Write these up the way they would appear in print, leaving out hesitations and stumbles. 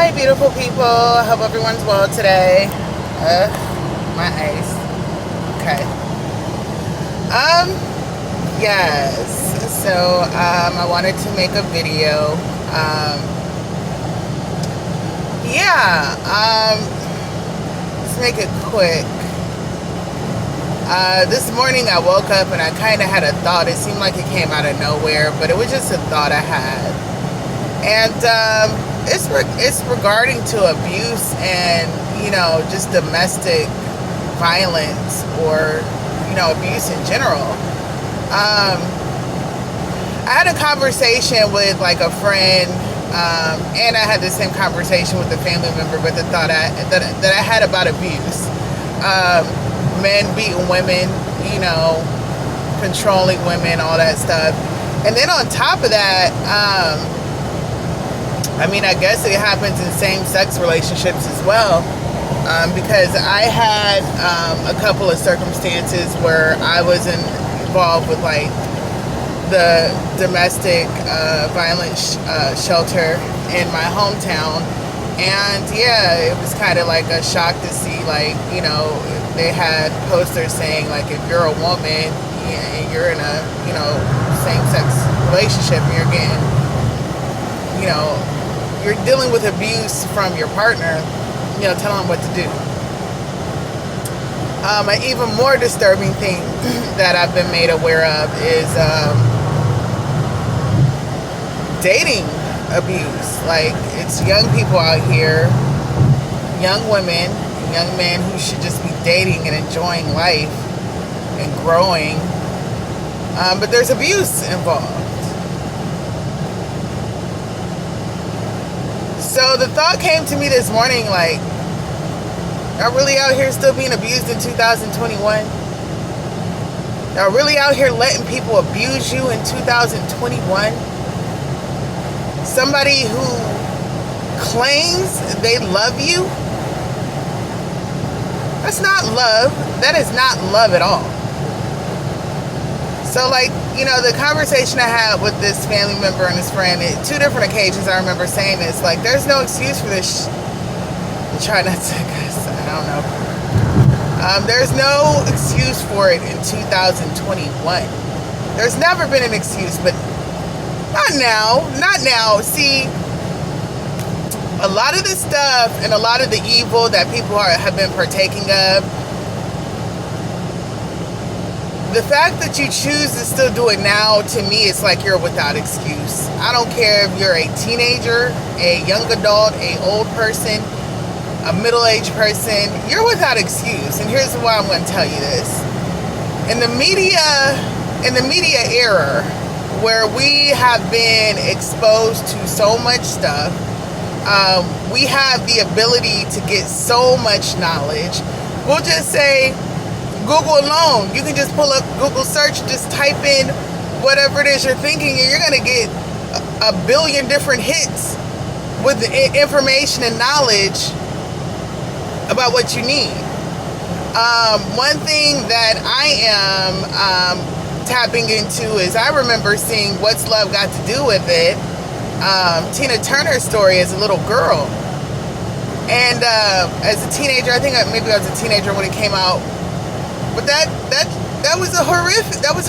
Hi, beautiful people. I hope everyone's well today. My ice. Okay. Um, yes. So, I wanted to make a video. Yeah. Let's make it quick. This morning I woke up and I kind of had a thought. It seemed like it came out of nowhere, but it was just a thought I had. And, it's regarding to abuse and, just domestic violence or, abuse in general. I had a conversation with like a friend, and I had the same conversation with a family member, but the thought that I had about abuse. Men beating women, controlling women, all that stuff. And then on top of that, I guess it happens in same-sex relationships as well, because I had a couple of circumstances where I was involved with like the domestic violence shelter in my hometown, and yeah, it was kind of like a shock to see, like, they had posters saying like, if you're a woman and you're in a same-sex relationship and you're getting, you're dealing with abuse from your partner, tell them what to do. An even more disturbing thing that I've been made aware of is dating abuse. Like, it's young people out here, young women, young men who should just be dating and enjoying life and growing, but there's abuse involved. So the thought came to me this morning, like, y'all really out here still being abused in 2021? Y'all really out here letting people abuse you in 2021? Somebody who claims they love you? That's not love. That is not love at all. So, like, the conversation I had with this family member and his friend, at two different occasions I remember saying this, like, there's no excuse for this. Try not to, I don't know. There's no excuse for it in 2021. There's never been an excuse, but not now. Not now. See, a lot of the stuff and a lot of the evil that people have been partaking of, the fact that you choose to still do it now, to me, it's like you're without excuse. I don't care if you're a teenager, a young adult, a old person, a middle-aged person, you're without excuse. And here's why I'm going to tell you this. In the media era, where we have been exposed to so much stuff, we have the ability to get so much knowledge. We'll just say, Google alone, you can just pull up Google search, just type in whatever it is you're thinking, and you're going to get a billion different hits with the information and knowledge about what you need. One thing that I am tapping into is, I remember seeing What's Love Got to Do with It, Tina Turner's story as a little girl. And as a teenager, I think maybe I was a teenager when it came out. But that was horrific. That was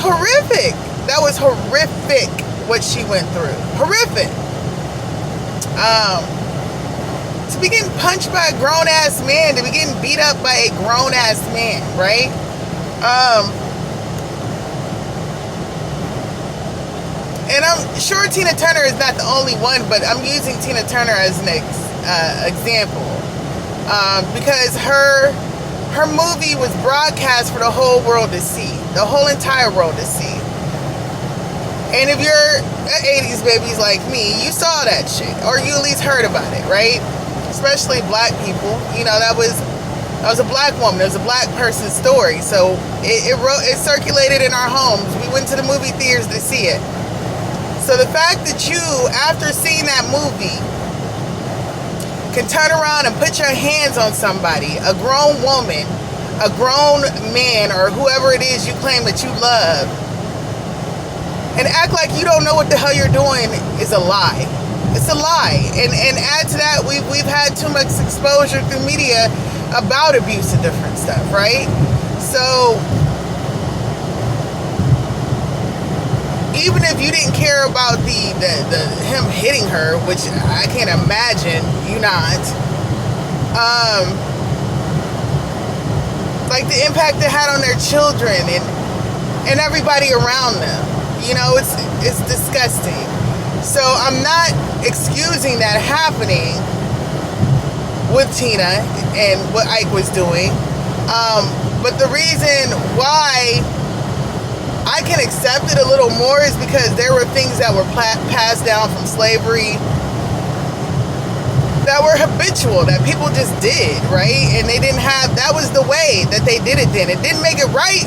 horrific what she went through. Horrific. To be getting punched by a grown ass man, to be getting beat up by a grown ass man, right? And I'm sure Tina Turner is not the only one, but I'm using Tina Turner as an example, because her movie was broadcast for the whole world to see, the whole entire world to see. And if you're 80s babies like me, you saw that shit, or you at least heard about it, right? Especially black people. That was a black woman. It was a black person's story. So it circulated in our homes. We went to the movie theaters to see it. So the fact that you, after seeing that movie, can turn around and put your hands on somebody, a grown woman, a grown man, or whoever it is you claim that you love, and act like you don't know what the hell you're doing, is a lie. It's a lie. And add to that, we've had too much exposure through media about abuse and different stuff, right? So even if you didn't care about the him hitting her, which I can't imagine you not, like the impact it had on their children and everybody around them, you know, it's disgusting. So I'm not excusing that happening with Tina and what Ike was doing, but the reason why I can accept it a little more is because there were things that were passed down from slavery that were habitual, that people just did, right? And they didn't have, that was the way that they did it then. It didn't make it right,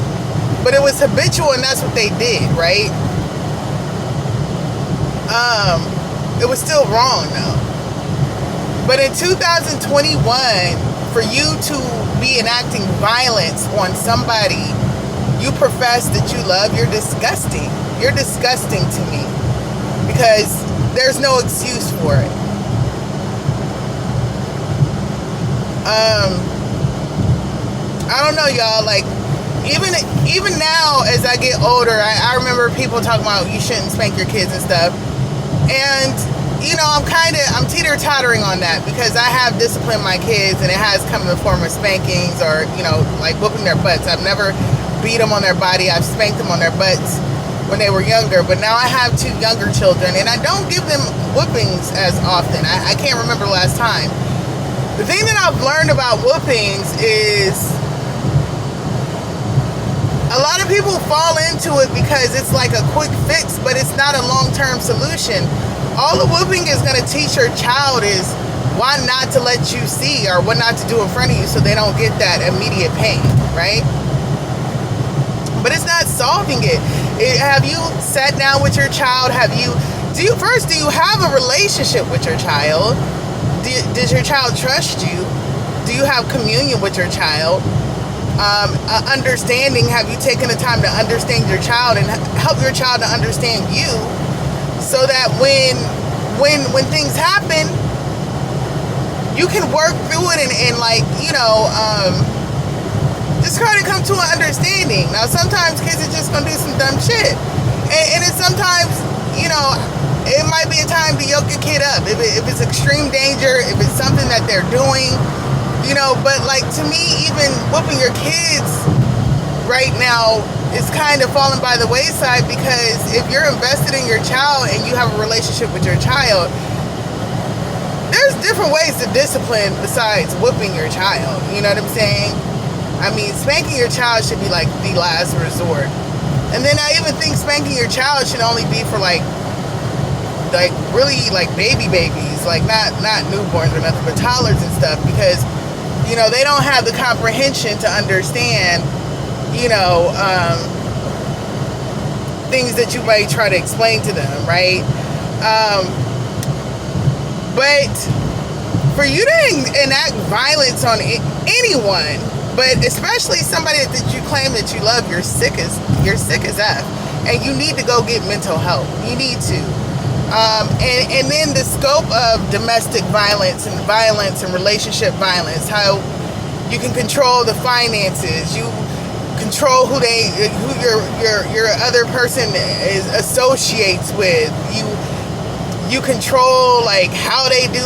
but it was habitual, and that's what they did, right? It was still wrong though. But in 2021, for you to be enacting violence on somebody you profess that you love, you're disgusting. You're disgusting to me, because there's no excuse for it. I don't know, y'all. Like, even now, as I get older, I remember people talking about you shouldn't spank your kids and stuff. And, you know, I'm teeter-tottering on that, because I have disciplined my kids, and it has come in the form of spankings or, you know, like whooping their butts. I've never beat them on their body. I've spanked them on their butts when they were younger, but now I have 2 younger children, and I don't give them whoopings as often. I can't remember the last time. The thing that I've learned about whoopings is a lot of people fall into it because it's like a quick fix, but it's not a long-term solution. All the whooping is going to teach your child is why not to let you see, or what not to do in front of you, so they don't get that immediate pain, right? But it's not solving it. Have you sat down with your child? Do you have a relationship with your child? Does your child trust you? Do you have communion with your child? Understanding, have you taken the time to understand your child and help your child to understand you, so that when things happen, you can work through it and like, you know, just try to come to an understanding. Now, sometimes kids are just gonna do some dumb shit, and it's sometimes, you know, it might be a time to yoke a kid up if it's extreme danger, if it's something that they're doing, you know. But like, to me, even whooping your kids right now is kind of falling by the wayside, because if you're invested in your child and you have a relationship with your child, there's different ways to discipline besides whooping your child. You know what I'm saying? I mean, spanking your child should be like the last resort. And then I even think spanking your child should only be for like really like babies, like not newborns or nothing, but toddlers and stuff, because, you know, they don't have the comprehension to understand, you know, things that you might try to explain to them, right? But for you to enact violence on anyone, but especially somebody that you claim that you love, you're sick as F, and you need to go get mental help. You need to. And then the scope of domestic violence and relationship violence, how you can control the finances, you control who your other person associates with, you control like how they do.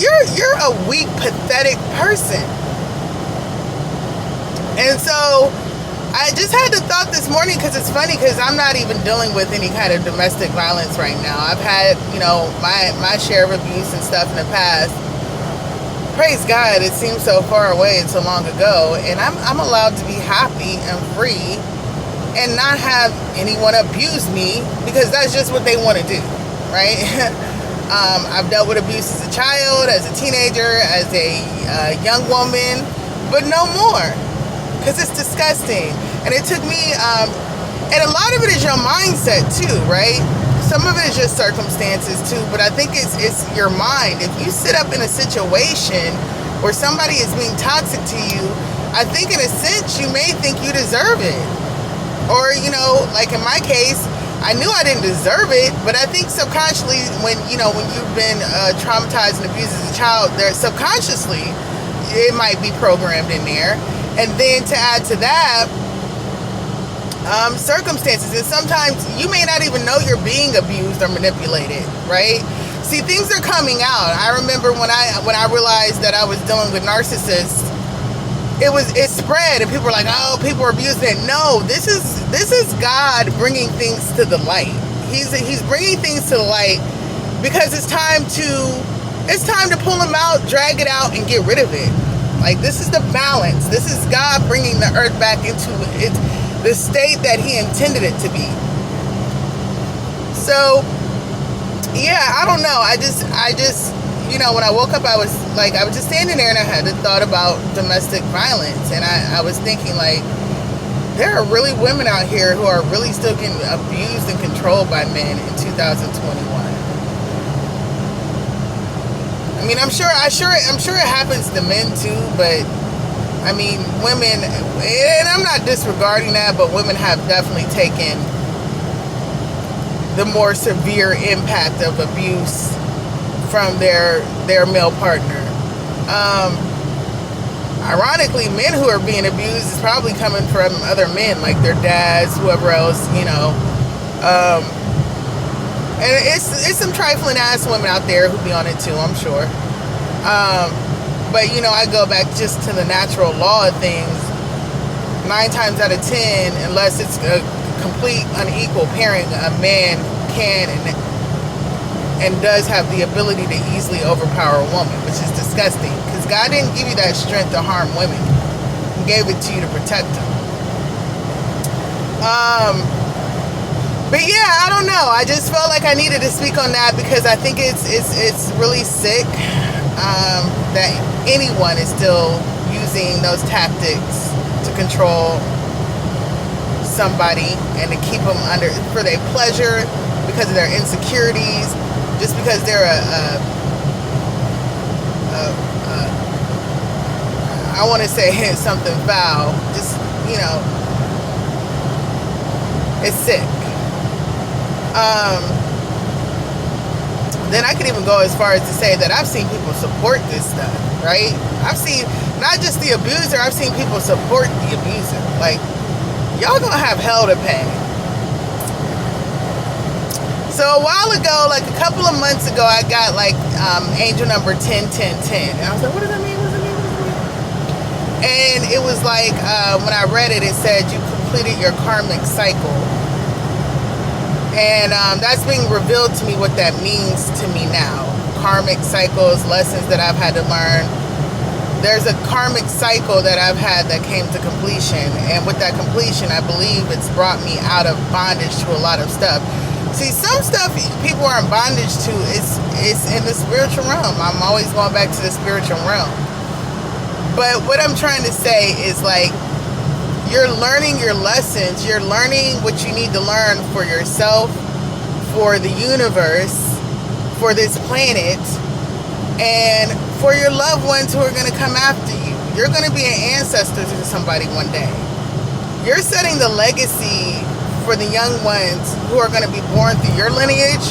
You're a weak, pathetic person. And so I just had the thought this morning, because it's funny, because I'm not even dealing with any kind of domestic violence right now. I've had, you know, my share of abuse and stuff in the past. Praise God, it seems so far away and so long ago, and I'm allowed to be happy and free and not have anyone abuse me, because that's just what they want to do, right? I've dealt with abuse as a child, as a teenager, as a young woman, but no more. Because it's disgusting. And it took me, and a lot of it is your mindset too, right? Some of it is just circumstances too, but I think it's your mind. If you sit up in a situation where somebody is being toxic to you, I think in a sense you may think you deserve it. Or, you know, like in my case, I knew I didn't deserve it, but I think subconsciously, when you've been traumatized and abused as a child, there subconsciously it might be programmed in there. And then to add to that, circumstances, and sometimes you may not even know you're being abused or manipulated, right? See, things are coming out. I remember when I realized that I was dealing with narcissists, it spread, and people were like, "Oh, people are abusing it." No, this is God bringing things to the light. He's bringing things to the light because it's time to pull them out, drag it out, and get rid of it. Like, this is the balance. This is God bringing the earth back into the state that He intended it to be. So, yeah, I don't know. I just, when I woke up, I was just standing there, and I had the thought about domestic violence, and I was thinking, like, there are really women out here who are really still getting abused and controlled by men in 2021. I mean, I'm sure it happens to men too, but I mean, women, and I'm not disregarding that, but women have definitely taken the more severe impact of abuse from their male partner. Ironically, men who are being abused is probably coming from other men, like their dads, whoever else, and it's some trifling ass women out there who be on it too, I'm sure. But I go back just to the natural law of things. 9 times out of 10, unless it's a complete unequal pairing, a man can and does have the ability to easily overpower a woman, which is disgusting. Because God didn't give you that strength to harm women. He gave it to you to protect them. But yeah, I don't know. I just felt like I needed to speak on that because I think it's really sick that anyone is still using those tactics to control somebody and to keep them under for their pleasure, because of their insecurities, just because they're I want to say something foul. Just it's sick. Then I could even go as far as to say that I've seen people support this stuff, right? I've seen not just the abuser, I've seen people support the abuser. Like, y'all gonna have hell to pay. So a while ago, like a couple of months ago, I got like angel number 101010, and I was like, what does that mean? What does that mean? What does that mean? And it was like when I read it, it said you completed your karmic cycle. And that's being revealed to me what that means to me now. Karmic cycles, lessons that I've had to learn. There's a karmic cycle that I've had that came to completion. And with that completion, I believe it's brought me out of bondage to a lot of stuff. See, some stuff people are in bondage to, it's in the spiritual realm. I'm always going back to the spiritual realm. But what I'm trying to say is, like, you're learning your lessons. You're learning what you need to learn for yourself, for the universe, for this planet, and for your loved ones who are going to come after you. You're going to be an ancestor to somebody one day. You're setting the legacy for the young ones who are going to be born through your lineage.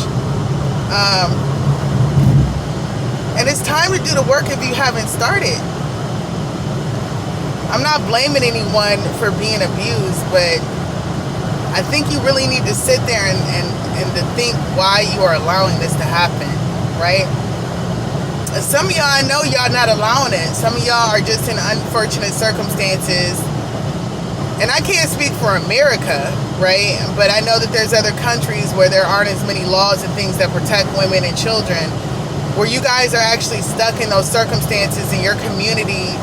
And it's time to do the work if you haven't started. I'm not blaming anyone for being abused, but I think you really need to sit there and to think why you are allowing this to happen, right? Some of y'all, I know y'all not allowing it. Some of y'all are just in unfortunate circumstances. And I can't speak for America, right? But I know that there's other countries where there aren't as many laws and things that protect women and children, where you guys are actually stuck in those circumstances and your community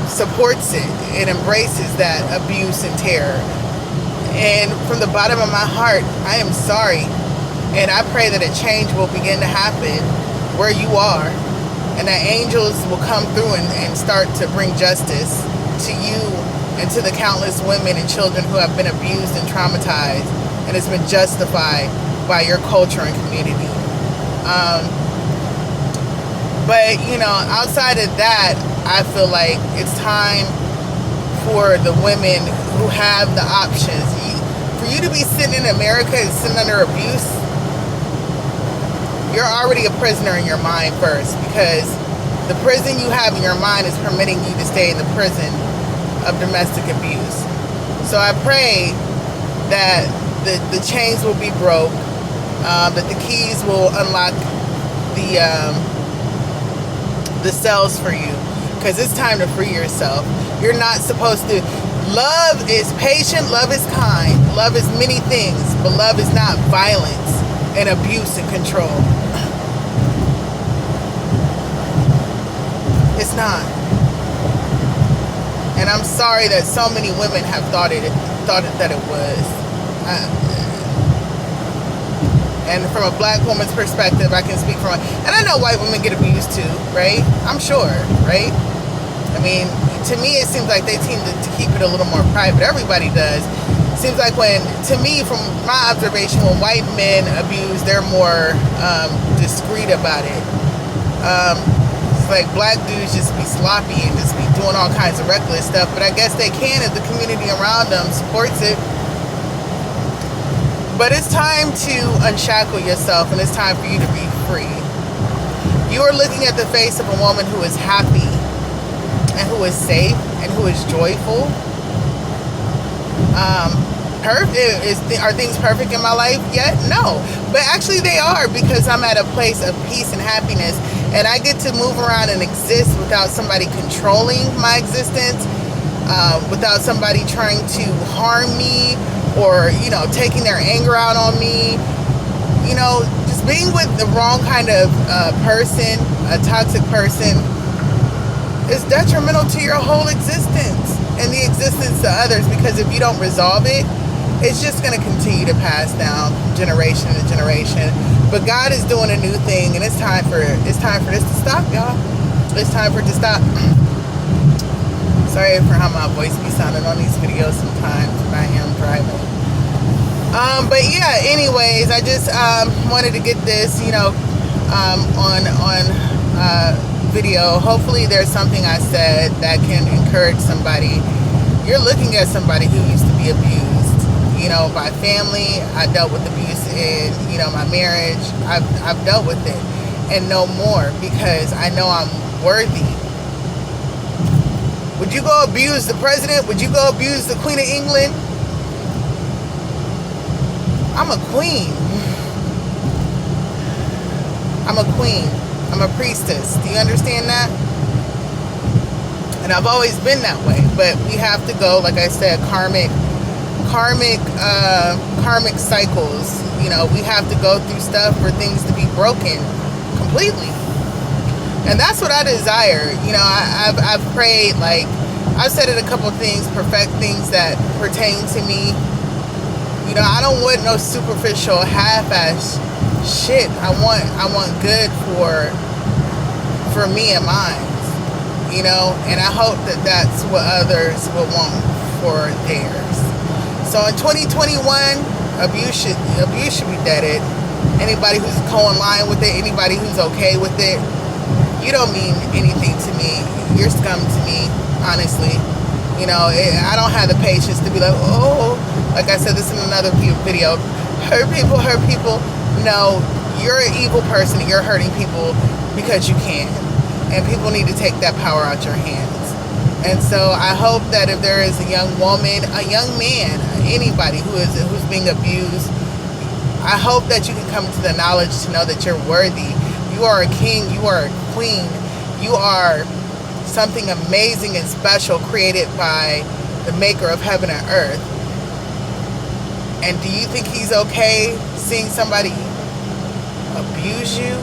supports it and embraces that abuse and terror. And from the bottom of my heart, I am sorry, and I pray that a change will begin to happen where you are, and that angels will come through and start to bring justice to you and to the countless women and children who have been abused and traumatized, and it's been justified by your culture and community. But outside of that, I feel like it's time for the women who have the options. For you to be sitting in America and sitting under abuse, you're already a prisoner in your mind first, because the prison you have in your mind is permitting you to stay in the prison of domestic abuse. So I pray that the chains will be broke, that the keys will unlock the cells for you, because it's time to free yourself. You're not supposed to. Love is patient, love is kind, love is many things, but love is not violence and abuse and control. It's not. And I'm sorry that so many women have thought that it was. And from a black woman's perspective, I can speak from, and I know white women get abused too, right? I'm sure, right? I mean, to me, it seems like they seem to keep it a little more private. Everybody does. Seems like to me, from my observation, when white men abuse, they're more discreet about it. It's like black dudes just be sloppy and just be doing all kinds of reckless stuff, but I guess they can if the community around them supports it. But it's time to unshackle yourself, and it's time for you to be free. You are looking at the face of a woman who is happy and who is safe and who is joyful. Are things perfect in my life yet? No. But actually they are, because I'm at a place of peace and happiness, and I get to move around and exist without somebody controlling my existence, without somebody trying to harm me, or, taking their anger out on me. Just being with the wrong kind of person, a toxic person, is detrimental to your whole existence and the existence to others, because if you don't resolve it, it's just going to continue to pass down generation to generation. But God is doing a new thing, and it's time for this to stop, y'all. It's time for it to stop. Sorry for how my voice be sounding on these videos sometimes when I am driving. But yeah, anyways, I just wanted to get this, on video. Hopefully there's something I said that can encourage somebody. You're looking at somebody who used to be abused, by family. I dealt with abuse in, my marriage. I've dealt with it, and no more, because I know I'm worthy. Would you go abuse the president? Would you go abuse the Queen of England? I'm a queen. I'm a queen. I'm a priestess. Do you understand that? And I've always been that way. But we have to go, like I said, karmic cycles. We have to go through stuff for things to be broken completely. And that's what I desire. I've prayed, like, I've said it a couple things, perfect things that pertain to me. I don't want no superficial half-ass shit. I want good for me and mine. And I hope that that's what others will want for theirs. So in 2021, abuse should be deaded. Anybody who's co-in-line with it, anybody who's okay with it, you don't mean anything to me. You're scum to me, honestly. I don't have the patience to be like, oh, like I said this in another video, hurt people. No, you're an evil person. You're hurting people because you can. And people need to take that power out your hands. And so I hope that if there is a young woman, a young man, anybody who's being abused, I hope that you can come to the knowledge to know that you're worthy. You are a king. You are a queen. You are something amazing and special, created by the maker of heaven and earth. And do you think he's okay seeing somebody abuse you,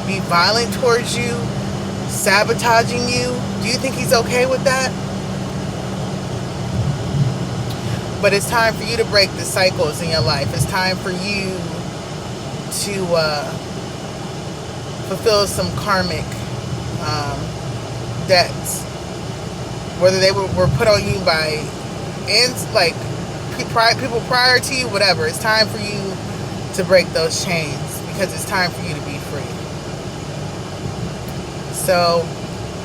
be violent towards you, sabotaging you? Do you think he's okay with that? But it's time for you to break the cycles in your life. It's time for you to fulfill some karmic debts, whether they were put on you by people prior to you, whatever. It's time for you to break those chains, because it's time for you to be free. So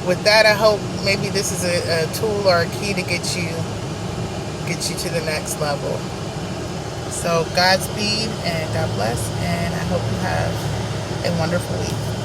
with that, I hope maybe this is a tool or a key to get you to the next level. So Godspeed and God bless, and I hope you have a wonderful week.